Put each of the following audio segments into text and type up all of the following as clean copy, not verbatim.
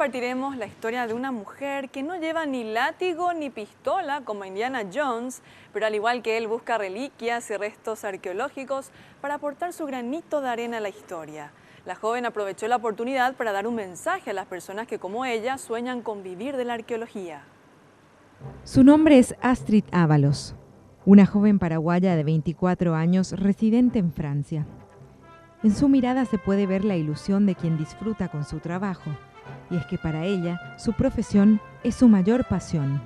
compartiremos la historia de una mujer que no lleva ni látigo ni pistola como Indiana Jones, pero al igual que él busca reliquias y restos arqueológicos para aportar su granito de arena a la historia. La joven aprovechó la oportunidad para dar un mensaje a las personas que como ella sueñan con vivir de la arqueología. Su nombre es Astrid Ábalos, una joven paraguaya de 24 años residente en Francia. En su mirada se puede ver la ilusión de quien disfruta con su trabajo, y es que para ella su profesión es su mayor pasión.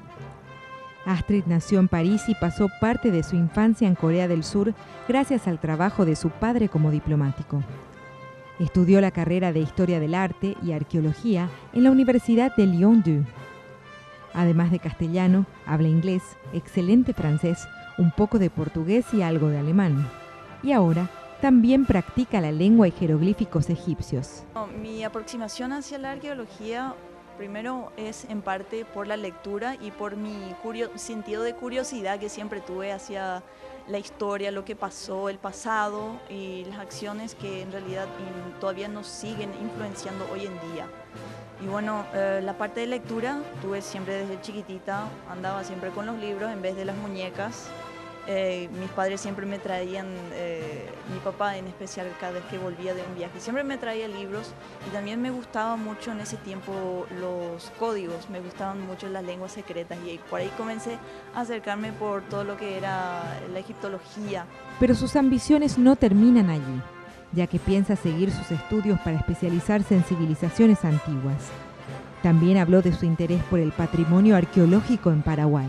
Astrid nació en París y pasó parte de su infancia en Corea del Sur gracias al trabajo de su padre como diplomático. Estudió la carrera de Historia del Arte y Arqueología en la Universidad de Lyon 2. Además de castellano, habla inglés, excelente francés, un poco de portugués y algo de alemán. Y ahora también practica la lengua y jeroglíficos egipcios. Mi aproximación hacia la arqueología primero es en parte por la lectura y por mi sentido de curiosidad que siempre tuve hacia la historia, lo que pasó, el pasado y las acciones que en realidad todavía nos siguen influenciando hoy en día. Y bueno, la parte de lectura tuve siempre desde chiquitita, andaba siempre con los libros en vez de las muñecas. Mis padres siempre me traían, mi papá en especial cada vez que volvía de un viaje, siempre me traía libros y también me gustaba mucho en ese tiempo los códigos, me gustaban mucho las lenguas secretas y por ahí comencé a acercarme por todo lo que era la egiptología. Pero sus ambiciones no terminan allí, ya que piensa seguir sus estudios para especializarse en civilizaciones antiguas. También habló de su interés por el patrimonio arqueológico en Paraguay.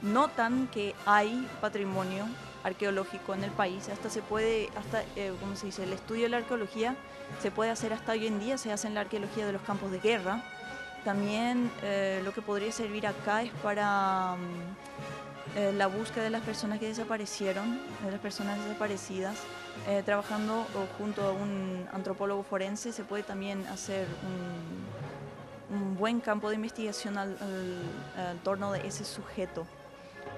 Notan que hay patrimonio arqueológico en el país, ¿cómo se dice? El estudio de la arqueología se puede hacer hasta hoy en día, se hace en la arqueología de los campos de guerra. También lo que podría servir acá es para la búsqueda de las personas que desaparecieron, de las personas desaparecidas. Trabajando junto a un antropólogo forense se puede también hacer un buen campo de investigación al torno de ese sujeto.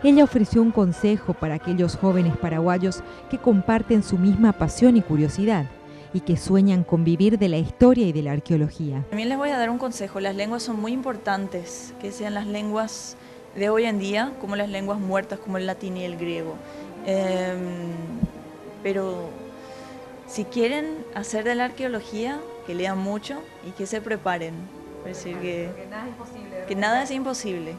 Ella ofreció un consejo para aquellos jóvenes paraguayos que comparten su misma pasión y curiosidad y que sueñan con vivir de la historia y de la arqueología. También les voy a dar un consejo, las lenguas son muy importantes, que sean las lenguas de hoy en día como las lenguas muertas como el latín y el griego. Pero si quieren hacer de la arqueología, que lean mucho y que se preparen. Es decir, que nada es imposible.